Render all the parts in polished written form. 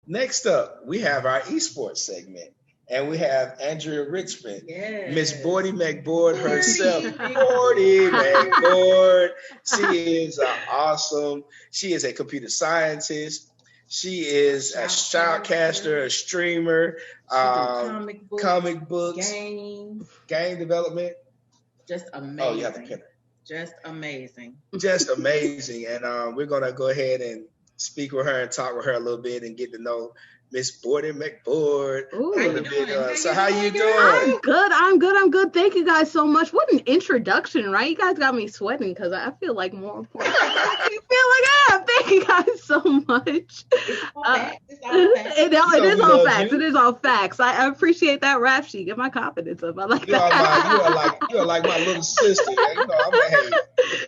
Next up, we have our eSports segment. And we have Andrea Richmond, Miss Bordy McBoard herself. Bordy McBoard. She is awesome. She is a computer scientist. She is a shoutcaster, a streamer, comic books, game development. Just amazing. Oh, you have to pin her. Just amazing. Just amazing. And we're going to go ahead and speak with her and talk with her a little bit and get to know Miss Bordy McBoard. So how you doing? I'm good. Thank you guys so much. What an introduction, right? You guys got me sweating because I feel like more important. You feel like I am. Thank you guys so much. It is all facts. It is all facts. I appreciate that rap sheet. Get my confidence up. I like that. You are like my little sister. You know, I'm like,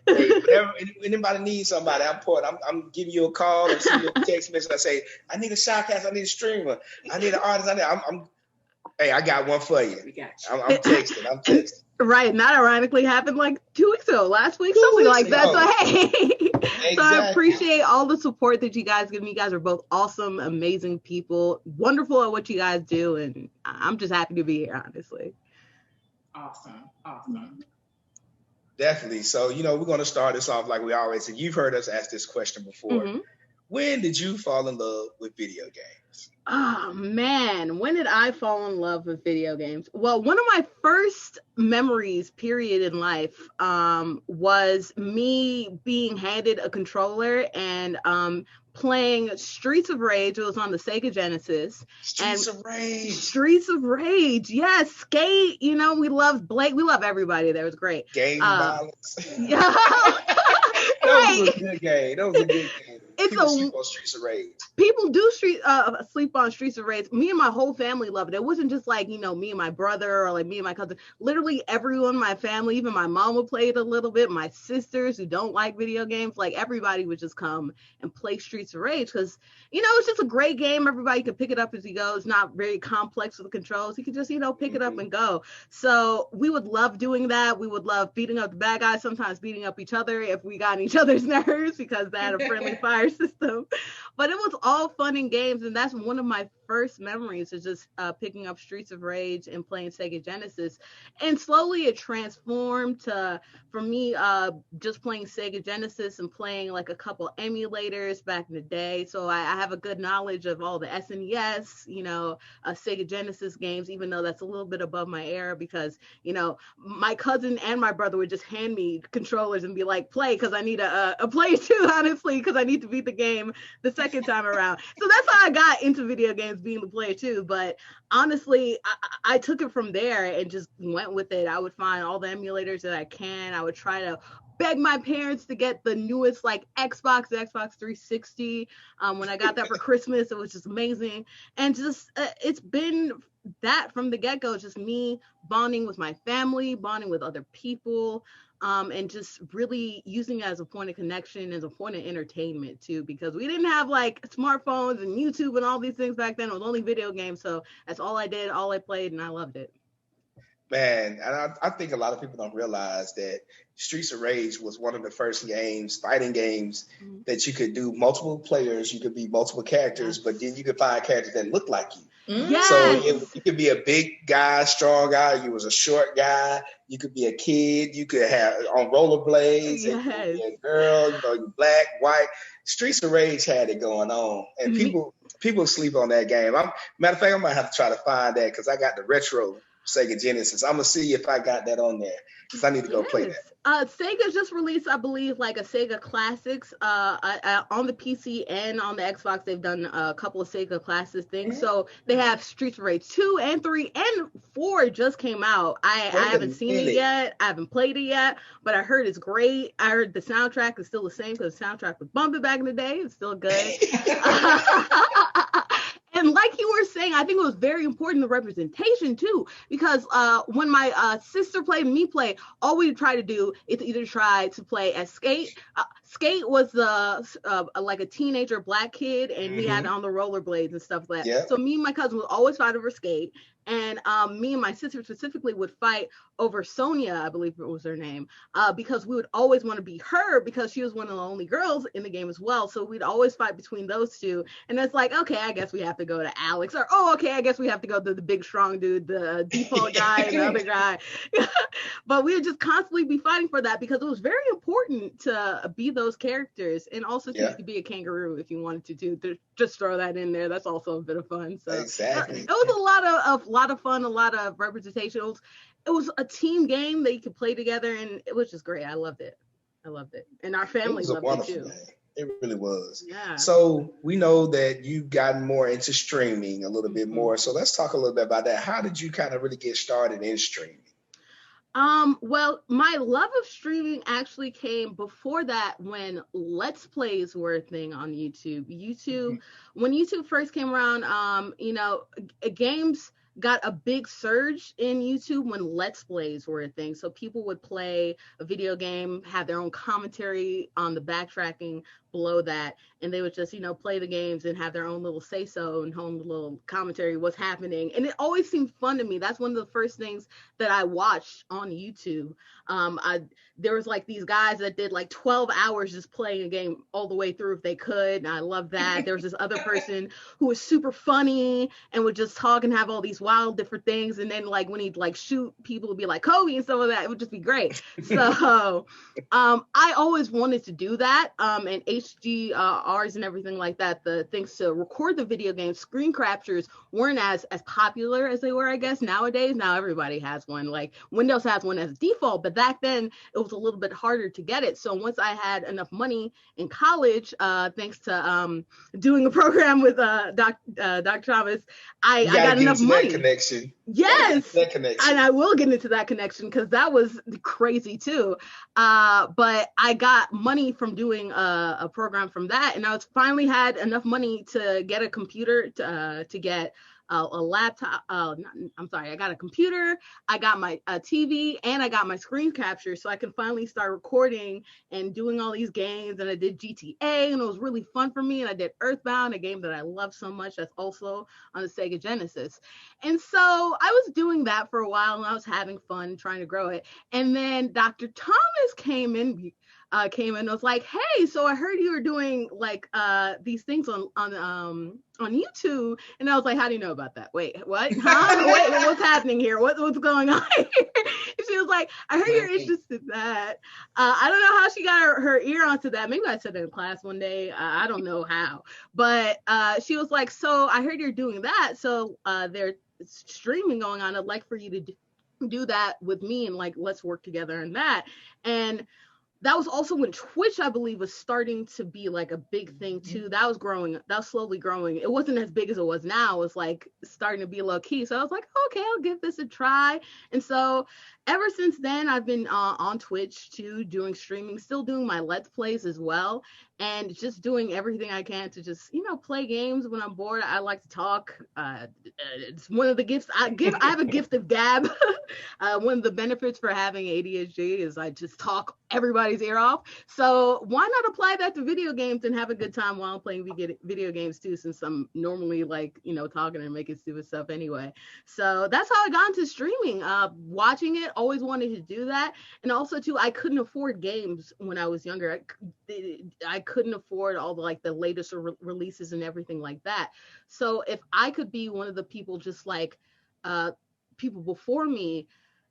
hey, whenever anybody needs somebody, I'm giving you a call or send you a text message. I say, I need a shoutcast. I need a streamer. I need an artist. Hey, I got one for you. We got you. I'm texting. Right, and that ironically happened like 2 weeks ago, last week, something like that. So hey, exactly. So I appreciate all the support that you guys give me. You guys are both awesome, amazing people, wonderful at what you guys do, and I'm just happy to be here, honestly. Awesome. Definitely. So, we're going to start this off like we always do. You've heard us ask this question before. Mm-hmm. When did you fall in love with video games? Oh, man. When did I fall in love with video games? Well, one of my first memories, period, in life was me being handed a controller and playing Streets of Rage. It was on the Sega Genesis. Streets of Rage. Yes. Skate. We loved Blake. We love everybody there. It was great. Game violence. Yeah. That was a good game. People sleep on Streets of Rage. People do sleep on Streets of Rage. Me and my whole family loved it. It wasn't just like, me and my brother or like me and my cousin. Literally everyone in my family, even my mom would play it a little bit. My sisters who don't like video games, like everybody would just come and play Streets of Rage because, it's just a great game. Everybody can pick it up as you go. It's not very complex with the controls. You can just, pick it up and go. So we would love doing that. We would love beating up the bad guys, sometimes beating up each other if we got on each other's nerves because they had a friendly fire system. But it was all fun and games, and that's one of my first memories is just picking up Streets of Rage and playing Sega Genesis. And slowly it transformed to, for me, just playing Sega Genesis and playing like a couple emulators back in the day. So I have a good knowledge of all the SNES, Sega Genesis games, even though that's a little bit above my era because, my cousin and my brother would just hand me controllers and be like, play, because I need a play too, honestly, because I need to beat the game the second time around. So that's how I got into video games, being the player too. But honestly, I took it from there and just went with it. I would find all the emulators that I can. I would try to beg my parents to get the newest like the Xbox 360. When I got that for Christmas, it was just amazing. And just it's been that from the get-go, just me bonding with my family, bonding with other people, and just really using it as a point of connection, as a point of entertainment too, because we didn't have like smartphones and YouTube and all these things back then. It was only video games. So that's all I did, all I played, and I loved it. Man, and I think a lot of people don't realize that Streets of Rage was one of the first fighting games, that you could do multiple players, you could be multiple characters, but then you could find characters that look like you. Yes. So you could be a big guy, strong guy. You was a short guy. You could be a kid. You could have on rollerblades. Yes. You could be a girl. You black, white. Streets of Rage had it going on, and people sleep on that game. Matter of fact, I might have to try to find that because I got the retro Sega Genesis. I'm gonna see if I got that on there because I need to go play that. Sega just released, I believe, like a Sega Classics on the PC and on the Xbox. They've done a couple of Sega Classics things. So they have Streets of Rage 2 and 3 and 4 just came out. I haven't seen it yet. I haven't played it yet, but I heard it's great. I heard the soundtrack is still the same because the soundtrack was bumping back in the day. It's still good. And like you were saying, I think it was very important, the representation too, because when my sister played and me played, all we tried to do is either try to play as Skate. Skate was like a teenager black kid, and he had on the rollerblades and stuff like that. Yeah. So me and my cousin would always fight over Skate. And me and my sister specifically would fight over Sonia, I believe it was her name, because we would always want to be her because she was one of the only girls in the game as well. So we'd always fight between those two. And it's like, okay, I guess we have to go to Alex, or, oh, okay, I guess we have to go to the big strong dude, the default guy and the other guy. But we would just constantly be fighting for that because it was very important to be those characters, and also to be a kangaroo if you wanted to just throw that in there. That's also a bit of fun. So exactly, it was a lot of fun, a lot of representation. It was a team game that you could play together, and it was just great. I loved it, and our family loved it too. Game. It really was. Yeah. So we know that you've gotten more into streaming a little bit more. So let's talk a little bit about that. How did you kind of really get started in streaming? Well, my love of streaming actually came before that, when Let's Plays were a thing on YouTube. When YouTube first came around, games got a big surge in YouTube when Let's Plays were a thing. So people would play a video game, have their own commentary on the backtracking below that, and they would just, play the games and have their own little say-so and own little commentary, what's happening. And it always seemed fun to me. That's one of the first things that I watched on YouTube. There was like these guys that did like 12 hours just playing a game all the way through if they could, and I love that. There was this other person who was super funny and would just talk and have all these wild different things, and then like when he'd like shoot people, would be like Kobe and some of that. It would just be great. So I always wanted to do that, and HDRs and everything like that, the things to record the video game screen captures weren't as popular as they were, I guess, nowadays. Now everybody has one. Like Windows has one as default, but back then it was a little bit harder to get it. So once I had enough money in college, thanks to doing a program with Dr. Thomas, I got enough money. That connection. Yes, that connection. And I will get into that connection because that was crazy too. But I got money from doing a program from that, and I finally had enough money to get a computer, to get a laptop. I got a computer, I got my TV, and I got my screen capture, so I can finally start recording and doing all these games. And I did GTA, and it was really fun for me. And I did Earthbound, a game that I love so much, that's also on the Sega Genesis. And so I was doing that for a while, and I was having fun trying to grow it. And then Dr. Thomas came in and was like, hey, so I heard you were doing like these things on YouTube. And I was like, how do you know about that? Wait, what? Huh? Wait, what's happening here? What's going on here? And she was like, I heard you're interested in that. I don't know how she got her ear onto that. Maybe I said it in class one day. I don't know how. But she was like, so I heard you're doing that. So there's streaming going on. I'd like for you to do that with me, and like, let's work together on that. And that was also when Twitch, I believe, was starting to be like a big thing too. That was growing. That was slowly growing. It wasn't as big as it was now. It was like starting to be low key. So I was like, okay, I'll give this a try. And so ever since then, I've been on Twitch too, doing streaming, still doing my Let's Plays as well, and just doing everything I can to just, play games when I'm bored. I like to talk. It's one of the gifts I give. I have a gift of gab. One of the benefits for having ADHD is I just talk everybody's ear off. So why not apply that to video games and have a good time while I'm playing video games too, since I'm normally like, talking and making stupid stuff anyway. So that's how I got into streaming. Watching it, always wanted to do that. And also too, I couldn't afford games when I was younger. I couldn't afford all the latest releases and everything like that. So if I could be one of the people, just like people before me,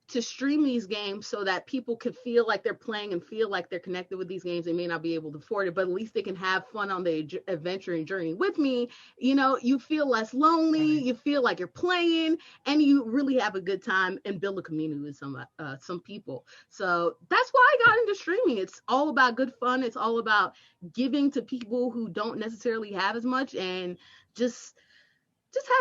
to stream these games so that people could feel like they're playing and feel like they're connected with these games. They may not be able to afford it, but at least they can have fun on the adventure and journey with me. You feel less lonely, you feel like you're playing, and you really have a good time and build a community with some people. So that's why I got into streaming. It's all about good fun. It's all about giving to people who don't necessarily have as much, and just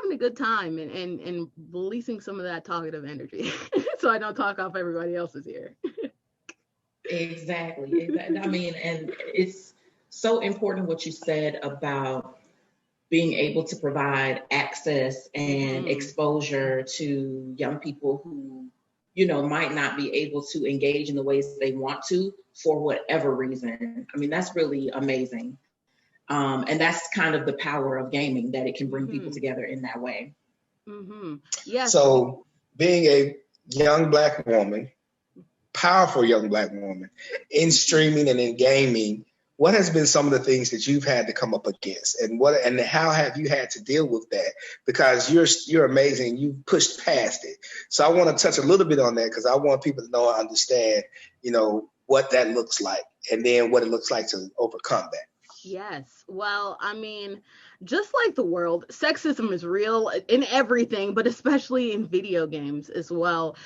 having a good time and releasing some of that talkative energy so I don't talk off everybody else's ear. Exactly. I mean, and it's so important what you said about being able to provide access and exposure to young people who, might not be able to engage in the ways they want to for whatever reason. I mean, that's really amazing. And that's kind of the power of gaming, that it can bring people together in that way. Yeah. So being a young Black woman, powerful young Black woman in streaming and in gaming, what has been some of the things that you've had to come up against, and how have you had to deal with that? Because you're amazing, you pushed past it. So I want to touch a little bit on that because I want people to know and understand, what that looks like, and then what it looks like to overcome that. Yes. Well, I mean, just like the world, sexism is real in everything, but especially in video games as well.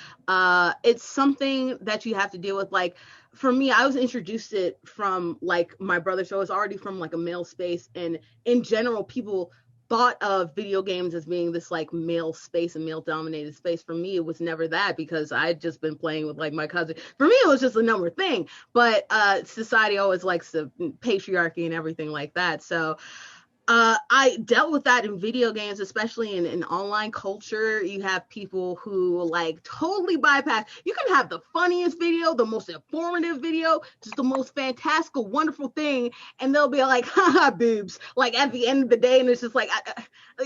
It's something that you have to deal with. Like, for me, I was introduced to it from like my brother, so it's already from like a male space. And in general, people thought of video games as being this like male space and male dominated space. For me, it was never that, because I'd just been playing with like my cousin. For me, it was just another thing, but society always likes the patriarchy and everything like that. So I dealt with that in video games, especially in online culture. You have people who like totally bypass. You can have the funniest video, the most informative video, just the most fantastical, wonderful thing, and they'll be like, haha, boobs, like at the end of the day. And it's just like,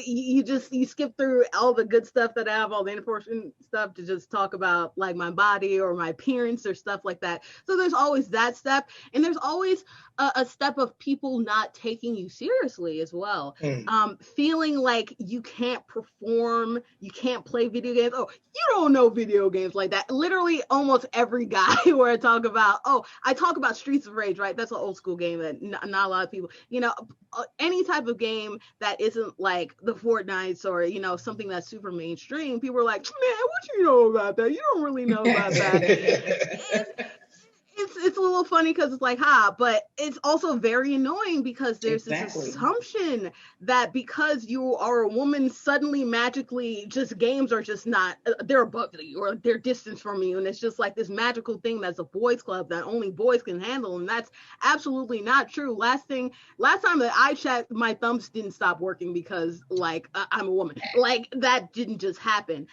you skip through all the good stuff that I have, all the important stuff, to just talk about like my body or my appearance or stuff like that. So there's always that step, and there's always a step of people not taking you seriously as well. Feeling like you can't perform, you can't play video games. Oh, you don't know video games like that. Literally almost every guy where I talk about Streets of Rage, right? That's an old school game that not a lot of people, any type of game that isn't like the Fortnites or, something that's super mainstream. People are like, man, what you know about that? You don't really know about that. It's a little funny because it's like, but it's also very annoying because there's this assumption that because you are a woman, suddenly magically just games are just not, they're above you or they're distant from you. And it's just like this magical thing that's a boys club that only boys can handle. And that's absolutely not true. Last time that I checked, my thumbs didn't stop working because like I'm a woman. Like that didn't just happen.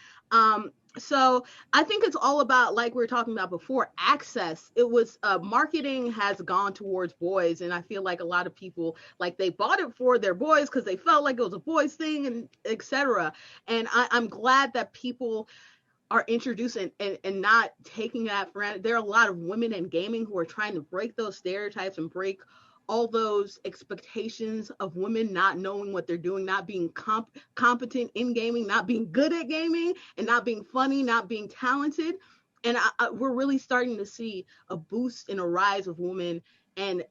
So I think it's all about, like we were talking about before, access. It was marketing has gone towards boys, and I feel like a lot of people, like, they bought it for their boys because they felt like it was a boys thing, and etc. And I'm glad that people are introduced and not taking that for granted. There are a lot of women in gaming who are trying to break those stereotypes and break all those expectations of women not knowing what they're doing, not being competent in gaming, not being good at gaming, and not being funny, not being talented. And we're really starting to see a boost and a rise of women, and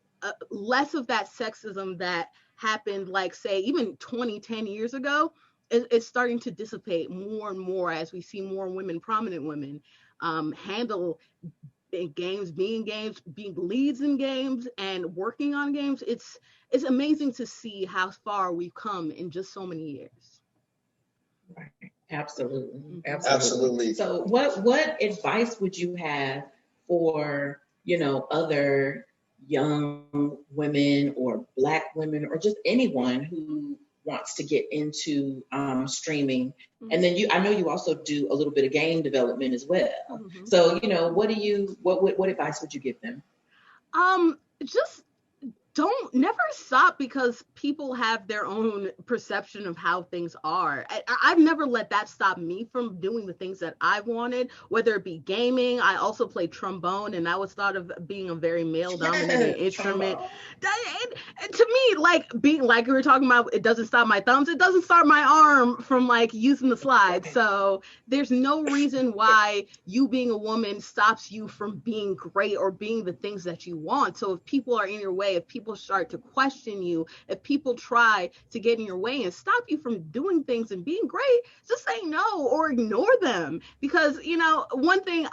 less of that sexism that happened, like, say, even 10 years ago. It's starting to dissipate more and more as we see more women, prominent women, handle in games, being leads in games and working on games. It's amazing to see how far we've come in just so many years. Right. Absolutely. So what advice would you have for, other young women or Black women or just anyone who wants to get into streaming? Mm-hmm. And then I know you also do a little bit of game development as well. Mm-hmm. So, what advice would you give them? Just never stop, because people have their own perception of how things are. I've never let that stop me from doing the things that I wanted, whether it be gaming. I also play trombone, and that was thought of being a very male-dominated instrument. And to me, like we were talking about, it doesn't stop my thumbs. It doesn't stop my arm from like using the slide. So there's no reason why you being a woman stops you from being great or being the things that you want. So if people are in your way, if people start to question you, if people try to get in your way and stop you from doing things and being great, just say no or ignore them. Because one thing,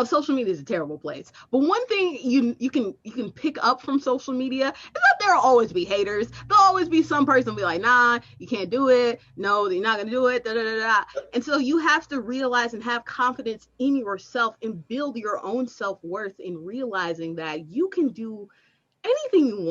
social media is a terrible place, but one thing you can pick up from social media is that there'll always be haters. There'll always be some person be like, nah, you can't do it, no, you're not gonna do it, da, da, da, da. And so you have to realize and have confidence in yourself and build your own self-worth in realizing that you can do anything you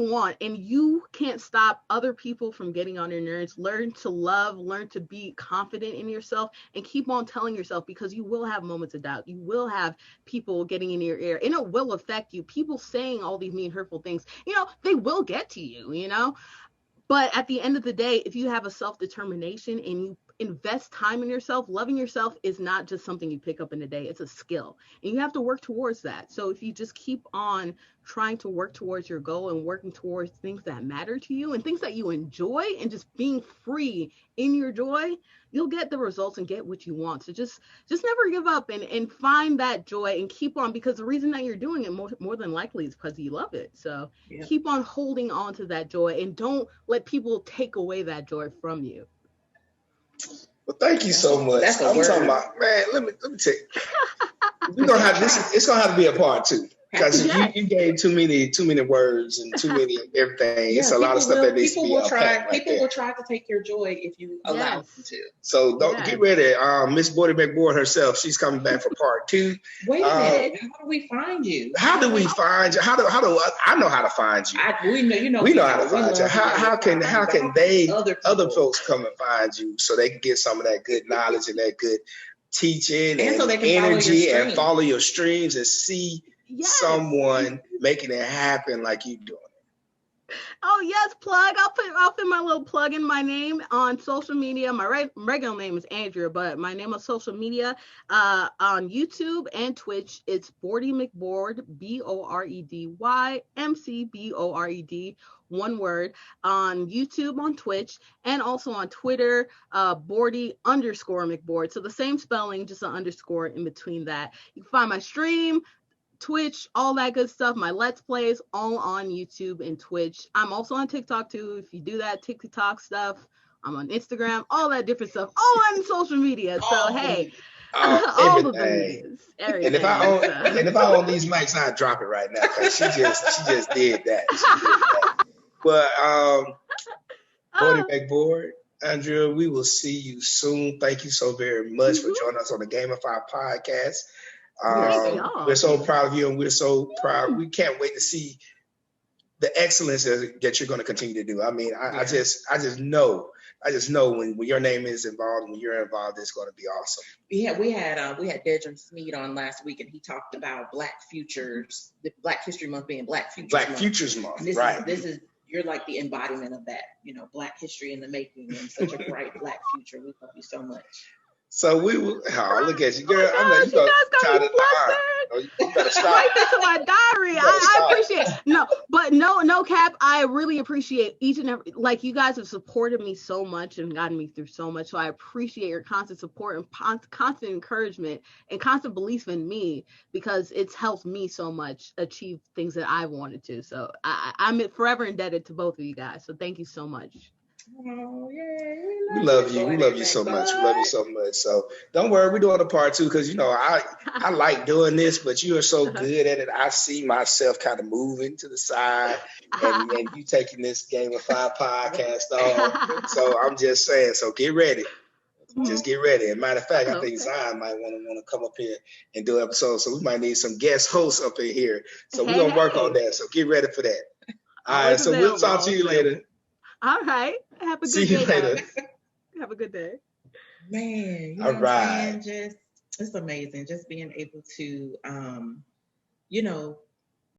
want, and you can't stop other people from getting on your nerves. Learn to love, learn to be confident in yourself, and keep on telling yourself, because you will have moments of doubt. You will have people getting in your ear, and it will affect you. People saying all these mean, hurtful things, they will get to you, but at the end of the day, if you have a self-determination and invest time in yourself. Loving yourself is not just something you pick up in a day. It's a skill, and you have to work towards that. So if you just keep on trying to work towards your goal and working towards things that matter to you and things that you enjoy and just being free in your joy, you'll get the results and get what you want. So just never give up and find that joy and keep on, because the reason that you're doing it more than likely is because you love it. So keep on holding on to that joy and don't let people take away that joy from you. Well, thank you so much. I'm talking about, man, let me tell you. We're gonna have this. It's gonna have to be a part 2. Because you gave too many words and too many everything. It's a lot of stuff that needs to be unpacked. People will try to take your joy if you allow them to. So don't get ready. Miss Bordy McBoard herself, she's coming back for part 2. Wait a minute. How do we find you? How do we find you? How do I know how to find you? We know how to find you. How can other folks come and find you so they can get some of that good knowledge and that good teaching and so they can energy and follow your streams and see someone making it happen like you doing it. Oh yes, plug. I'll put my little plug in my name on social media. My regular name is Andrea, but my name on social media on YouTube and Twitch, it's Bordy McBoard, BOREDY MCBORED, one word, on YouTube, on Twitch, and also on Twitter, Bordy_McBoard. So the same spelling, just an underscore in between that. You can find my stream, Twitch, all that good stuff, my Let's Plays, all on YouTube and Twitch. I'm also on TikTok too. If you do that TikTok stuff, I'm on Instagram, all that different stuff, all on social media. So hey, all of the medias, everything. And if I own these mics, I'd drop it right now because she just did that. But Bordy McBoard, Andrea, we will see you soon. Thank you so very much for joining us on the GAMeFi podcast. We're so proud of you, and we're so proud. We can't wait to see the excellence that you're going to continue to do. I mean, I just know when your name is involved, when you're involved, it's going to be awesome. Yeah, we had Dedrick Smead on last week, and he talked about Black Futures, the Black History Month being Black Futures Month. Right. This is you're like the embodiment of that, Black history in the making and such a bright Black future. We love you so much. So we will. Oh, look at you, girl. I'm like, you got to you better stop. Write this in my diary. I appreciate it. No cap. I really appreciate each and every, like, you guys have supported me so much and gotten me through so much. So I appreciate your constant support and constant encouragement and constant belief in me, because it's helped me so much achieve things that I wanted to. So I'm forever indebted to both of you guys. So thank you so much. Oh, yay. We love you. We love you so much. We love you so much. So don't worry, we're doing a part 2 because I like doing this, but you are so good at it. I see myself kind of moving to the side and you taking this GAMeFi podcast on. So I'm just saying, so get ready. Just get ready. As a matter of fact, I think Zion might want to come up here and do episodes. So we might need some guest hosts up in here. So we're gonna work on that. So get ready for that. All right. So we'll talk to you later. All right. Have a good day. See you later. Have a good day. Man, all right. It's amazing just being able to,